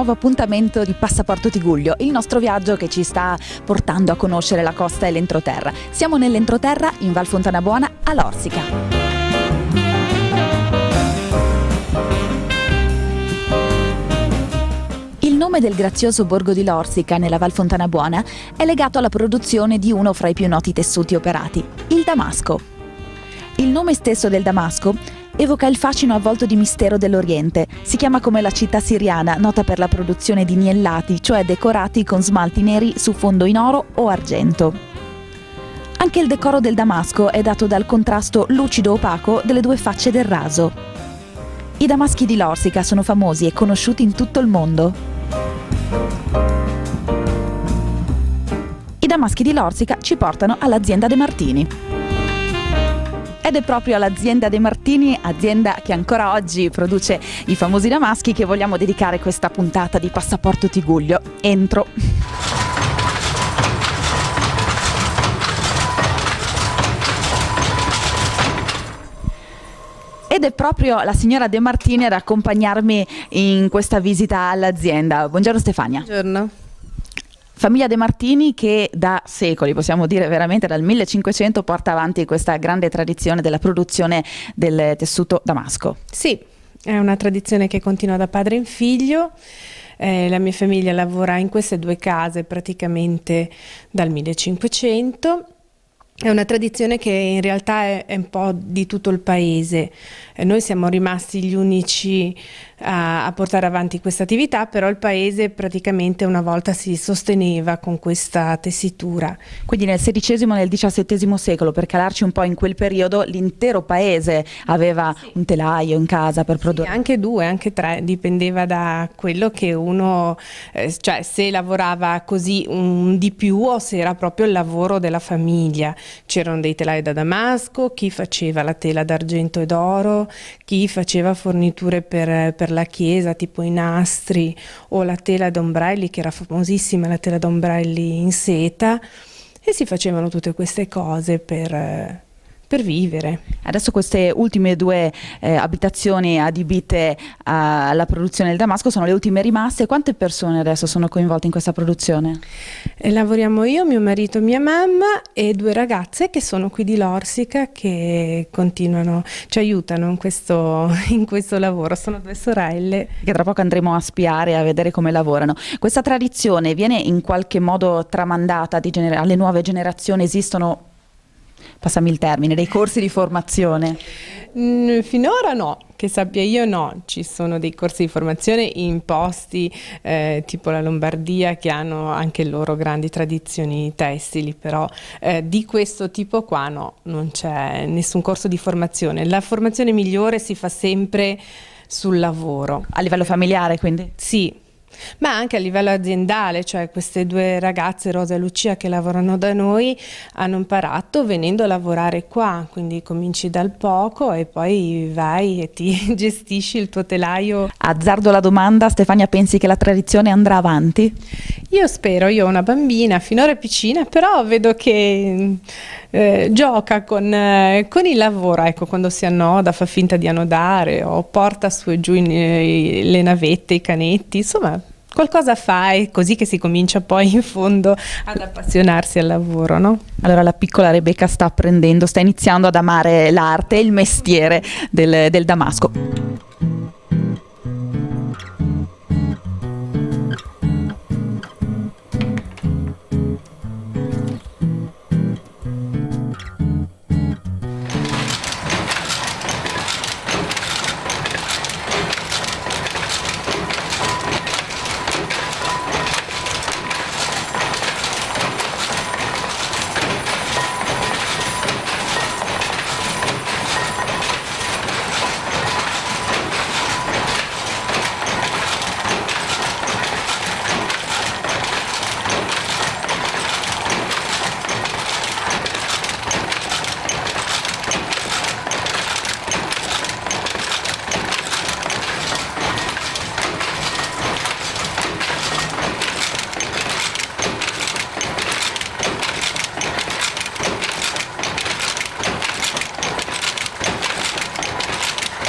nuovo appuntamento di Passaporto Tigullio, il nostro viaggio che ci sta portando a conoscere la costa e l'entroterra. Siamo nell'entroterra in Val Fontana Buona a Lorsica. Il nome del grazioso borgo di Lorsica, nella Val Fontana Buona, è legato alla produzione di uno fra i più noti tessuti operati, il damasco. Il nome stesso del damasco evoca il fascino avvolto di mistero dell'Oriente. Si chiama come la città siriana, nota per la produzione di niellati, cioè decorati con smalti neri su fondo in oro o argento. Anche il decoro del damasco è dato dal contrasto lucido-opaco delle due facce del raso. I damaschi di Lorsica sono famosi e conosciuti in tutto il mondo. I damaschi di Lorsica ci portano all'azienda De Martini. Ed è proprio all'azienda De Martini, azienda che ancora oggi produce i famosi damaschi, che vogliamo dedicare questa puntata di Passaporto Tigullio. Entro. Ed è proprio la signora De Martini ad accompagnarmi in questa visita all'azienda. Buongiorno Stefania. Buongiorno. Famiglia De Martini che da secoli, possiamo dire veramente dal 1500, porta avanti questa grande tradizione della produzione del tessuto damasco. Sì, è una tradizione che continua da padre in figlio. La mia famiglia lavora in queste due case praticamente dal 1500. È una tradizione che in realtà è un po' di tutto il paese. Noi siamo rimasti gli unici a portare avanti questa attività, però il paese praticamente una volta si sosteneva con questa tessitura. Quindi nel XVI e nel XVII secolo, per calarci un po' in quel periodo, l'intero paese aveva un telaio in casa per produrre. Sì, anche due, anche tre, dipendeva da quello che uno, cioè se lavorava così di più o se era proprio il lavoro della famiglia. C'erano dei telai da damasco, chi faceva la tela d'argento e d'oro, chi faceva forniture per la chiesa, tipo i nastri o la tela d'ombrelli, che era famosissima, la tela d'ombrelli in seta, e si facevano tutte queste cose per vivere. Adesso queste ultime due abitazioni adibite alla produzione del damasco sono le ultime rimaste. Quante persone adesso sono coinvolte in questa produzione? Lavoriamo io, mio marito, mia mamma e due ragazze che sono qui di Lorsica, che continuano, ci aiutano in questo lavoro. Sono due sorelle che tra poco andremo a spiare, a vedere come lavorano. Questa tradizione viene in qualche modo tramandata alle nuove generazioni? Esistono, passami il termine, dei corsi di formazione? Finora no, che sappia io no. Ci sono dei corsi di formazione in posti tipo la Lombardia, che hanno anche loro grandi tradizioni tessili, però di questo tipo qua no, non c'è nessun corso di formazione. La formazione migliore si fa sempre sul lavoro. A livello familiare, quindi? Sì. Ma anche a livello aziendale, cioè queste due ragazze, Rosa e Lucia, che lavorano da noi, hanno imparato venendo a lavorare qua, quindi cominci dal poco e poi vai e ti gestisci il tuo telaio. Azzardo la domanda, Stefania, pensi che la tradizione andrà avanti? Io spero, io ho una bambina, finora è piccina, però vedo che gioca con il lavoro, ecco, quando si annoda fa finta di annodare o porta su e giù le navette, i canetti, insomma qualcosa fa, è così che si comincia poi in fondo ad appassionarsi al lavoro, no? Allora la piccola Rebecca sta iniziando ad amare l'arte e il mestiere del damasco.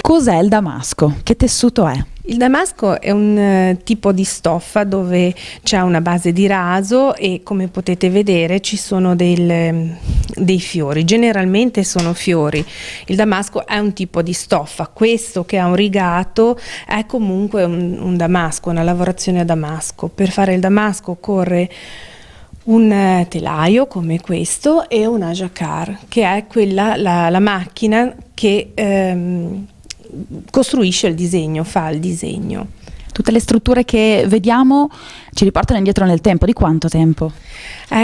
Cos'è il damasco? Che tessuto è? Il damasco è un tipo di stoffa dove c'è una base di raso e come potete vedere ci sono dei fiori, generalmente sono fiori. Il damasco è un tipo di stoffa, questo che ha un rigato è comunque un damasco, una lavorazione a damasco. Per fare il damasco occorre un telaio come questo e una jacquard, che è quella, la macchina che costruisce il disegno, fa il disegno. Tutte le strutture che vediamo ci riportano indietro nel tempo. Di quanto tempo?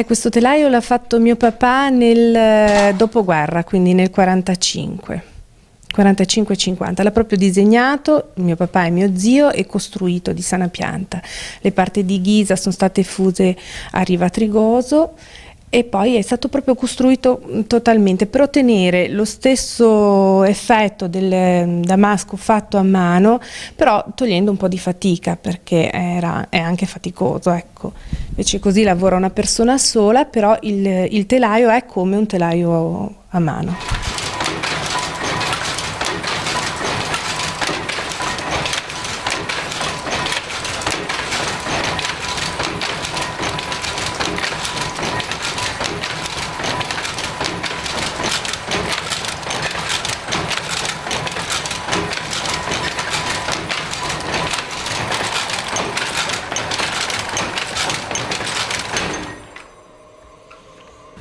Questo telaio l'ha fatto mio papà nel dopoguerra, quindi nel 45-50. L'ha proprio disegnato mio papà e mio zio e costruito di sana pianta. Le parti di ghisa sono state fuse a Riva Trigoso e poi è stato proprio costruito totalmente per ottenere lo stesso effetto del damasco fatto a mano, però togliendo un po' di fatica perché è anche faticoso, ecco. Invece così lavora una persona sola, però il telaio è come un telaio a mano.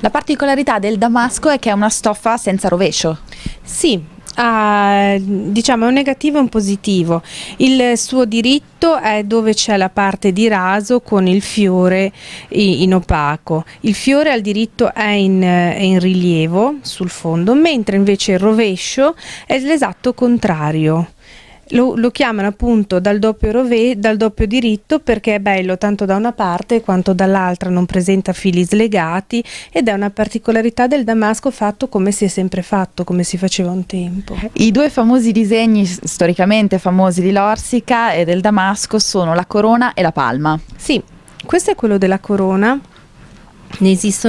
La particolarità del damasco è che è una stoffa senza rovescio. Sì, diciamo è un negativo e un positivo. Il suo diritto è dove c'è la parte di raso con il fiore in opaco. Il fiore al diritto è in rilievo sul fondo, mentre invece il rovescio è l'esatto contrario. Lo chiamano appunto dal doppio diritto perché è bello tanto da una parte quanto dall'altra, non presenta fili slegati ed è una particolarità del damasco fatto come si è sempre fatto, come si faceva un tempo. I due famosi disegni storicamente famosi di Lorsica e del damasco sono la corona e la palma. Sì, questo è quello della corona. Ne esiste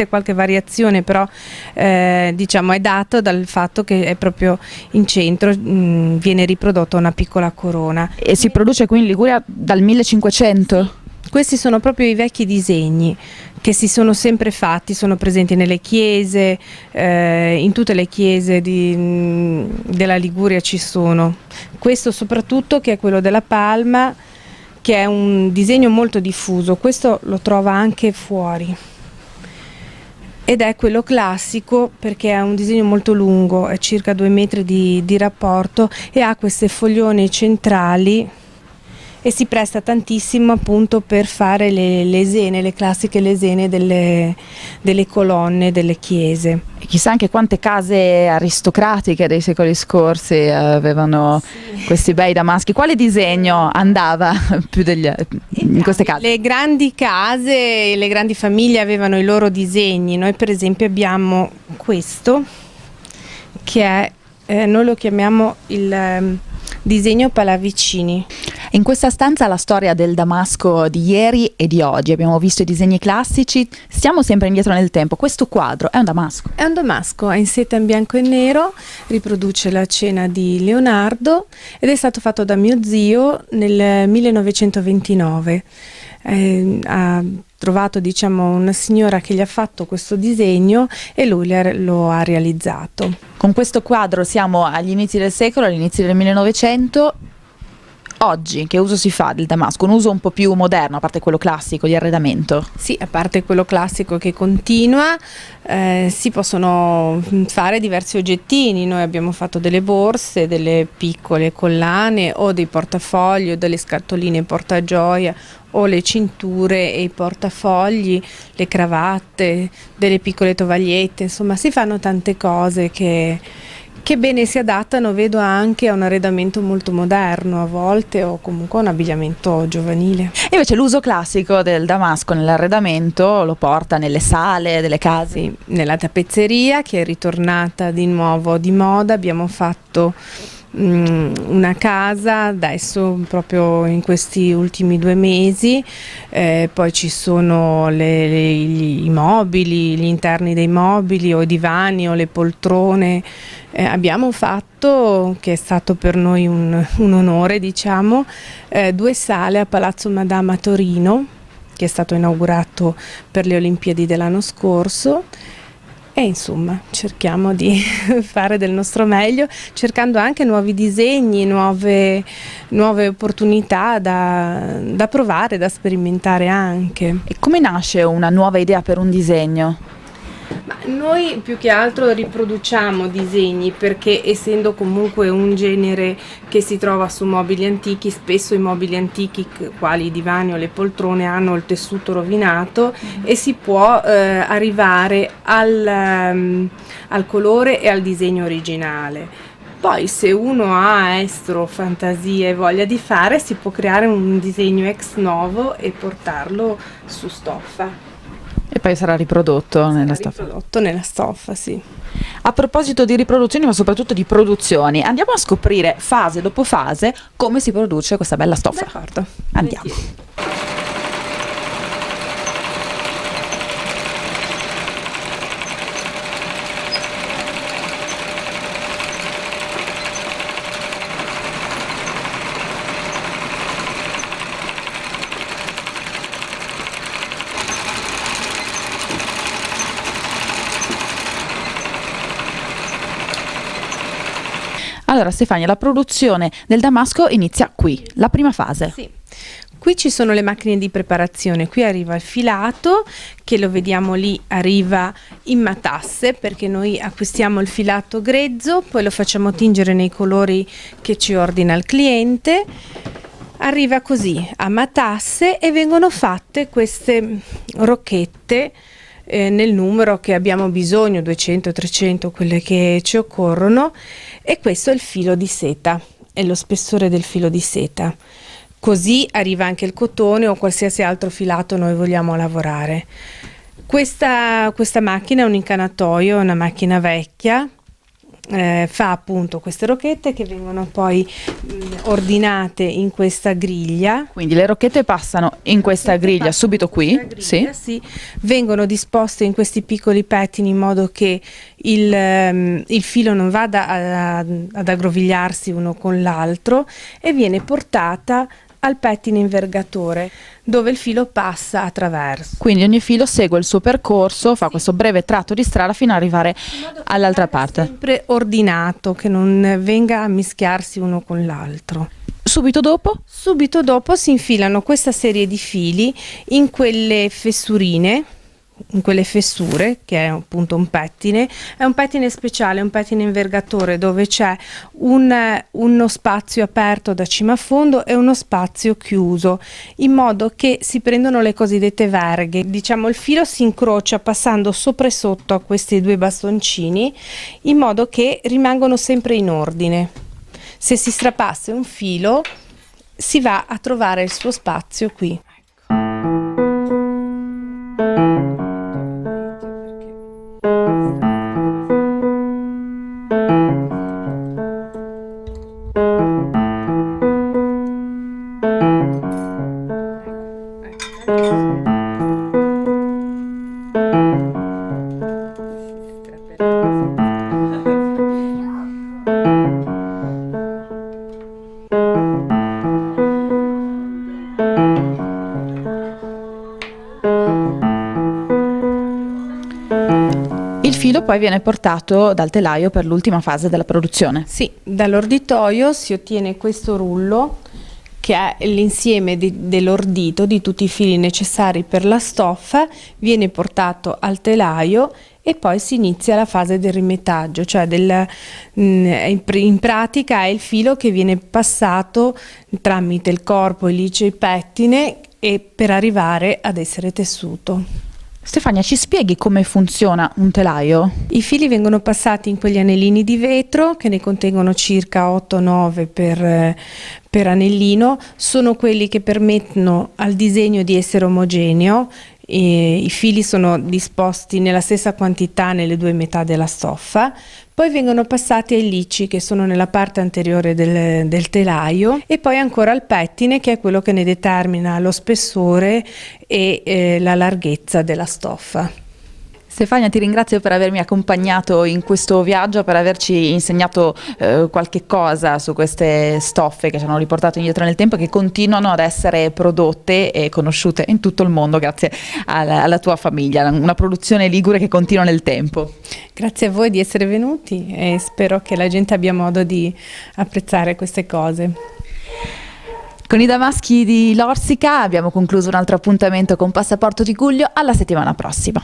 qualche variazione, però diciamo è dato dal fatto che è proprio in centro, viene riprodotta una piccola corona. E si produce qui in Liguria dal 1500? Questi sono proprio i vecchi disegni che si sono sempre fatti, sono presenti nelle chiese, in tutte le chiese della Liguria ci sono. Questo soprattutto, che è quello della palma, che è un disegno molto diffuso, questo lo trova anche fuori ed è quello classico perché è un disegno molto lungo, è circa 2 metri di rapporto e ha queste foglioni centrali e si presta tantissimo appunto per fare le lesene, le classiche lesene delle colonne delle chiese. E chissà anche quante case aristocratiche dei secoli scorsi avevano questi bei damaschi. Quale disegno andava più in queste case? Le grandi case, le grandi famiglie avevano i loro disegni. Noi per esempio abbiamo questo che è, noi lo chiamiamo il disegno Pallavicini. In questa stanza la storia del damasco di ieri e di oggi. Abbiamo visto i disegni classici, stiamo sempre indietro nel tempo. Questo quadro è un damasco. È un damasco, è in seta in bianco e nero, riproduce la cena di Leonardo ed è stato fatto da mio zio nel 1929. Ha trovato diciamo una signora che gli ha fatto questo disegno e lui lo ha realizzato. Con questo quadro siamo agli inizi del secolo, agli inizi del 1900. Oggi che uso si fa del damasco? Un uso un po' più moderno, a parte quello classico di arredamento? Sì, a parte quello classico che continua, si possono fare diversi oggettini. Noi abbiamo fatto delle borse, delle piccole collane o dei portafogli o delle scatoline portagioia o le cinture e i portafogli, le cravatte, delle piccole tovagliette, insomma si fanno tante cose che bene si adattano, vedo anche a un arredamento molto moderno a volte o comunque a un abbigliamento giovanile. E invece l'uso classico del damasco nell'arredamento lo porta nelle sale delle case? Sì, nella tappezzeria che è ritornata di nuovo di moda abbiamo fatto una casa adesso proprio in questi ultimi 2 mesi, poi ci sono i mobili, gli interni dei mobili o i divani o le poltrone. Abbiamo fatto, che è stato per noi un onore, diciamo, 2 sale a Palazzo Madama a Torino, che è stato inaugurato per le Olimpiadi dell'anno scorso. E insomma cerchiamo di fare del nostro meglio, cercando anche nuovi disegni, nuove opportunità da provare, da sperimentare anche. E come nasce una nuova idea per un disegno? Ma noi più che altro riproduciamo disegni, perché essendo comunque un genere che si trova su mobili antichi, spesso i mobili antichi quali i divani o le poltrone hanno il tessuto rovinato e si può arrivare al colore e al disegno originale. Poi se uno ha estro, fantasia e voglia di fare, si può creare un disegno ex novo e portarlo su stoffa. E poi sarà riprodotto nella stoffa. Riprodotto nella stoffa, sì. A proposito di riproduzioni, ma soprattutto di produzioni, andiamo a scoprire fase dopo fase come si produce questa bella stoffa. D'accordo. Andiamo. Volentieri. Allora Stefania, la produzione del damasco inizia qui, la prima fase. Sì. Qui ci sono le macchine di preparazione, qui arriva il filato, che lo vediamo lì, arriva in matasse, perché noi acquistiamo il filato grezzo, poi lo facciamo tingere nei colori che ci ordina il cliente, arriva così a matasse e vengono fatte queste rocchette nel numero che abbiamo bisogno, 200, 300, quelle che ci occorrono, e questo è il filo di seta, è lo spessore del filo di seta. Così arriva anche il cotone o qualsiasi altro filato noi vogliamo lavorare. Questa macchina è un incanatoio, è una macchina vecchia, fa appunto queste rocchette che vengono poi ordinate in questa griglia. Quindi le rocchette passano in questa griglia subito qui, sì. Sì, vengono disposte in questi piccoli pettini in modo che il filo non vada ad aggrovigliarsi uno con l'altro, e viene portata al pettine invergatore dove il filo passa attraverso. Quindi ogni filo segue il suo percorso, fa questo breve tratto di strada fino ad arrivare all'altra parte. Sempre ordinato, che non venga a mischiarsi uno con l'altro. Subito dopo? Subito dopo si infilano questa serie di fili in quelle fessurine, in quelle fessure, che è appunto un pettine. È un pettine speciale, un pettine invergatore, dove c'è uno spazio aperto da cima a fondo e uno spazio chiuso, in modo che si prendono le cosiddette verghe. Diciamo, il filo si incrocia passando sopra e sotto a questi 2 bastoncini, in modo che rimangono sempre in ordine. Se si strappasse un filo, si va a trovare il suo spazio qui. Il filo poi viene portato dal telaio per l'ultima fase della produzione. Sì, dall'orditoio si ottiene questo rullo, che è l'insieme dell'ordito di tutti i fili necessari per la stoffa, viene portato al telaio e poi si inizia la fase del rimetaggio, cioè in pratica è il filo che viene passato tramite il corpo, elice e pettine, e per arrivare ad essere tessuto. Stefania, ci spieghi come funziona un telaio? I fili vengono passati in quegli anellini di vetro, che ne contengono circa 8-9 per anellino. Sono quelli che permettono al disegno di essere omogeneo. I fili sono disposti nella stessa quantità nelle 2 metà della stoffa, poi vengono passati ai lici che sono nella parte anteriore del telaio e poi ancora al pettine che è quello che ne determina lo spessore e la larghezza della stoffa. Stefania, ti ringrazio per avermi accompagnato in questo viaggio, per averci insegnato qualche cosa su queste stoffe che ci hanno riportato indietro nel tempo e che continuano ad essere prodotte e conosciute in tutto il mondo grazie alla tua famiglia, una produzione ligure che continua nel tempo. Grazie a voi di essere venuti e spero che la gente abbia modo di apprezzare queste cose. Con i damaschi di Lorsica abbiamo concluso un altro appuntamento con Passaporto di Giulio, alla settimana prossima.